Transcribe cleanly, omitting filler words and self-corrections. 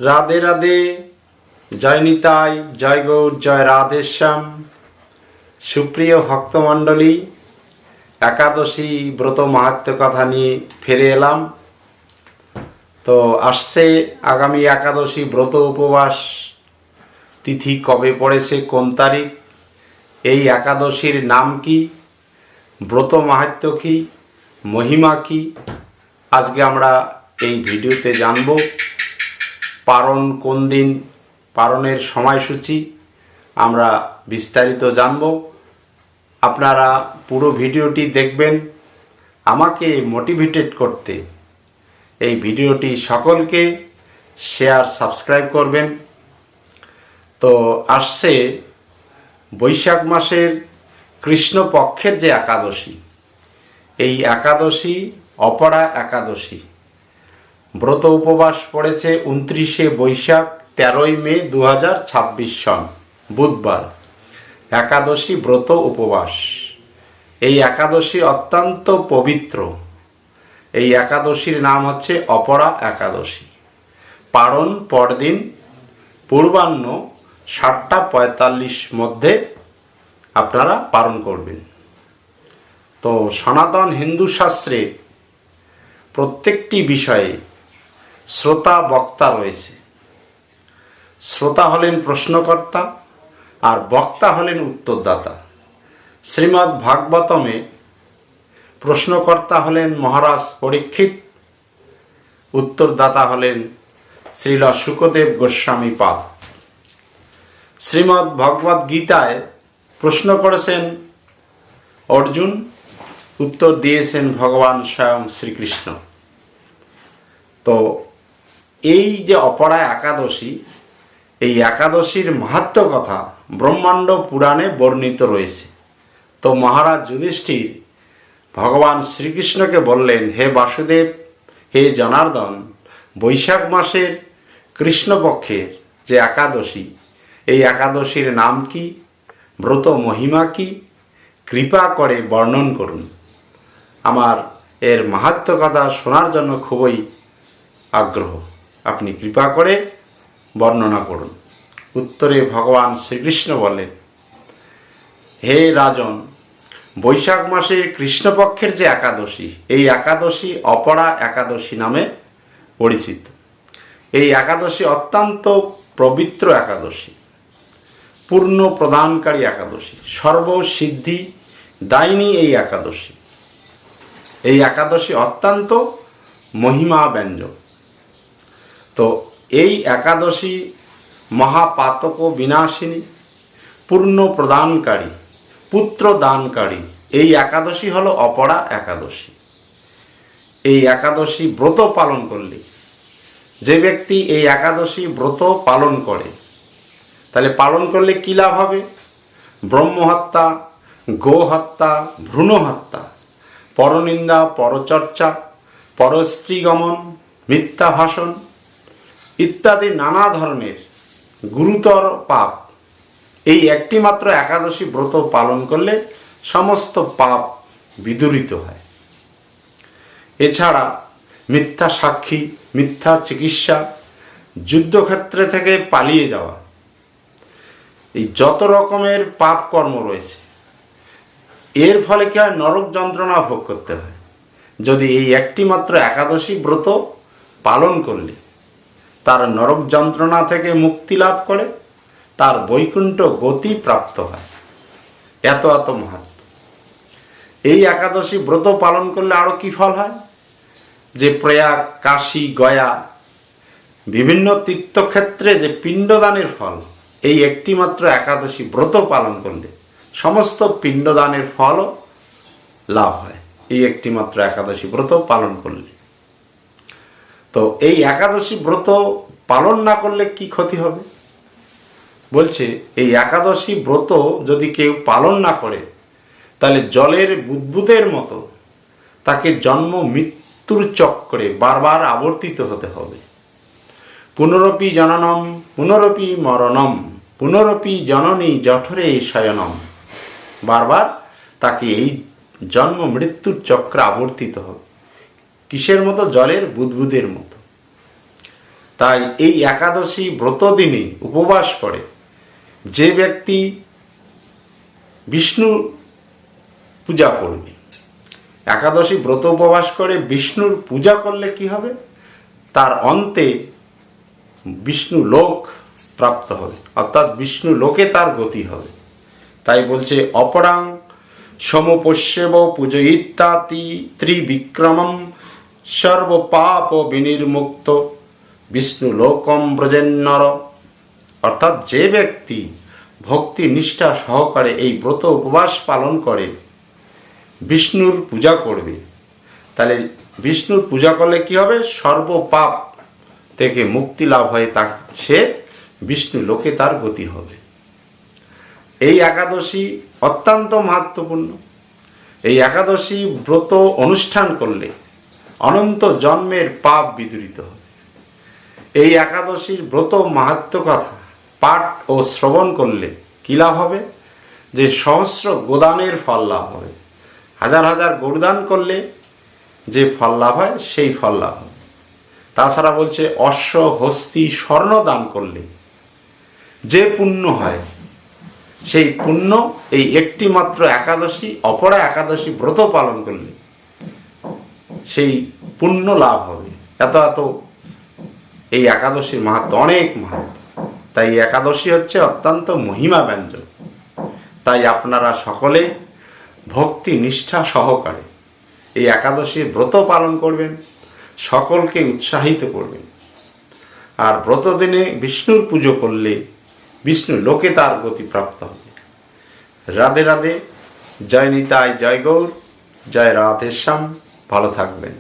রাধে রাধে, জয় নিতাই, জয় গৌর, জয় রাধেশ্যাম। সুপ্রিয় ভক্তমণ্ডলী, একাদশী ব্রত মাহাত্ম্য কথা নিয়ে ফিরে এলাম। তো আসছে আগামী একাদশী ব্রত উপবাস তিথি কবে পড়েছে, কোন তারিখ, এই একাদশীর নাম কি, ব্রত মাহাত্ম্য কি, মহিমা কি, আজকে আমরা এই ভিডিওতে জানব। পারণ কোন দিন, পারণের সময়সূচি আমরা বিস্তারিত জানব। আপনারা পুরো ভিডিওটি দেখবেন। আমাকে মোটিভেটেড করতে এই ভিডিওটি সকলকে শেয়ার, সাবস্ক্রাইব করবেন। তো আসছে বৈশাখ মাসের কৃষ্ণপক্ষের যে একাদশী, এই একাদশী অপরা একাদশী। ব্রত উপবাস পড়েছে 29শে বৈশাখ, 13ই মে 2026 সন বুধবার। একাদশী ব্রত উপবাস, এই একাদশী অত্যন্ত পবিত্র। এই একাদশীর নাম হচ্ছে অপরা একাদশী। পারণ পরদিন পূর্বাহ্ন 7:45 মধ্যে আপনারা পালন করবেন। তো সনাতন হিন্দু শাস্ত্রে প্রত্যেকটি বিষয়ে শ্রোতা বক্তা রয়েছে। শ্রোতা হলেন প্রশ্নকর্তা আর বক্তা হলেন উত্তরদাতা। শ্রীমদ্ ভাগবতমে প্রশ্নকর্তা হলেন মহারাজ পরীক্ষিত, উত্তরদাতা হলেন শ্রীল শুকদেব গোস্বামী পাদ। শ্রীমদ্ ভগবদ গীতায় প্রশ্ন করেছেন অর্জুন, উত্তর দিয়েছেন ভগবান স্বয়ং শ্রীকৃষ্ণ। তো এই যে অপরা একাদশী, এই একাদশীর মাহাত্ম্য কথা ব্রহ্মাণ্ড পুরাণে বর্ণিত রয়েছে। তো মহারাজ যুধিষ্ঠির ভগবান শ্রীকৃষ্ণকে বললেন, হে বাসুদেব, হে জনার্দন, বৈশাখ মাসের কৃষ্ণপক্ষের যে একাদশী, এই একাদশীর নাম কি, ব্রত মহিমা কি, কৃপা করে বর্ণন করুন। আমার এর মাহাত্ম্য কথা শোনার জন্য খুবই আগ্রহ, আপনি কৃপা করে বর্ণনা করুন। উত্তরে ভগবান শ্রীকৃষ্ণ বলেন, হে রাজন, বৈশাখ মাসে কৃষ্ণপক্ষের যে একাদশী, এই একাদশী অপরা একাদশী নামে পরিচিত। এই একাদশী অত্যন্ত পবিত্র একাদশী, পূর্ণ প্রদানকারী একাদশী, সর্বসিদ্ধি দায়িনী এই একাদশী। এই একাদশী অত্যন্ত মহিমা ব্যঞ্জক। তো এই একাদশী মহাপাতক বিনাশিনী, পূর্ণ প্রদানকারী, পুত্র দানকারী। এই একাদশী হলো অপরা একাদশী। এই একাদশী ব্রত পালন করলে, যে ব্যক্তি এই একাদশী ব্রত পালন করে, তাহলে পালন করলে কী লাভ হবে? ব্রহ্মহত্যা, গোহত্যা, ভ্রূণ হত্যা, পরনিন্দা, পরচর্চা, পরস্ত্রীগমন, মিথ্যা ভাষণ ইত্যাদি নানা ধরনের গুরুতর পাপ এই একটি মাত্র একাদশী ব্রত পালন করলে সমস্ত পাপ বিদূরিত হয়। এছাড়া মিথ্যা সাক্ষী, মিথ্যা চিকিৎসা, যুদ্ধক্ষেত্রে থেকে পালিয়ে যাওয়া, এই যত রকমের পাপ কর্ম রয়েছে, এর ফলে কি হয়? নরক যন্ত্রণা ভোগ করতে হয়। যদি এই একটি মাত্র একাদশী ব্রত পালন করলে তার নরক যন্ত্রণা থেকে মুক্তি লাভ করে, তার বৈকুণ্ঠ গতি প্রাপ্ত হয়। এত এত মাহাত্ম্য। এই একাদশী ব্রত পালন করলে আরও কি ফল হয়? যে প্রয়াগ, কাশী, গয়া বিভিন্ন তীর্থক্ষেত্রে যে পিণ্ডদানের ফল, এই একটি মাত্র একাদশী ব্রত পালন করলে সমস্ত পিণ্ডদানের ফলও লাভ হয়, এই একটি মাত্র একাদশী ব্রত পালন করলে। তো এই একাদশী ব্রত পালন না করলে কি ক্ষতি হবে? বলছে, এই একাদশী ব্রত যদি কেউ পালন না করে, তাহলে জলের বুদবুদের মতো তাকে জন্ম মৃত্যুর চক্রে বারবার আবর্তিত হতে হবে। পুনরপি জননম, পুনরপি মরণম, পুনরপি জননী জঠরে শয়নম। বারবার তাকে এই জন্ম মৃত্যুর চক্রে আবর্তিত হবে। কিসের মতো? জলের বুদবুদের মতো। তাই এই একাদশী ব্রত দিনে উপবাস করে যে ব্যক্তি বিষ্ণু পূজা করবে, একাদশী ব্রত উপবাস করে বিষ্ণুর পূজা করলে কি হবে, তার অন্তে বিষ্ণু লোক প্রাপ্ত হবে, অর্থাৎ বিষ্ণু লোকে তার গতি হবে। তাই বলছে অপরাং সমপশ্যব পূজয়িত্যাতি ত্রিবিক্রমম সর্বপাপ বিনির্মুক্ত বিষ্ণু লোকম ব্রজেন্নর। অর্থাৎ যে ব্যক্তি ভক্তি নিষ্ঠা সহকারে এই ব্রত উপবাস পালন করে বিষ্ণুর পূজা করবে, তাহলে বিষ্ণুর পূজা করলে কি হবে, সর্বপাপ থেকে মুক্তি লাভ হয়ে সে বিষ্ণু লোকে তার গতি হবে। এই একাদশী অত্যন্ত মাহাত্ম্যপূর্ণ। এই একাদশী ব্রত অনুষ্ঠান করলে অনন্ত জন্মের পাপ বিদূরিত হবে। এই একাদশীর ব্রত মাহাত্ম্য কথা পাঠ ও শ্রবণ করলে কী লাভ হবে, যে সহস্র গোদানের ফল লাভ হবে। হাজার হাজার গরুদান করলে যে ফল লাভ হয় সেই ফল লাভ হবে। তাছাড়া বলছে অশ্ব হস্তি স্বর্ণ দান করলে যে পুণ্য হয় সেই পুণ্য এই একটি মাত্র একাদশী অপরা একাদশী ব্রত পালন করলে সেই পুণ্য লাভ হবে। এত এত এই একাদশীর মাহাত্ম্য, অনেক মাহাত্ম্য। তাই একাদশী হচ্ছে অত্যন্ত মহিমা ব্যঞ্জক। তাই আপনারা সকলে ভক্তি নিষ্ঠা সহকারে এই একাদশীর ব্রত পালন করবেন, সকলকে উৎসাহিত করবেন। আর ব্রত দিনে বিষ্ণুর পুজো করলে বিষ্ণু লোকে তার গতি প্রাপ্ত হবে। রাধে রাধে, জয় নিতাই, জয় গৌর, জয় রাধেশ্যাম। ভালো থাকবেন।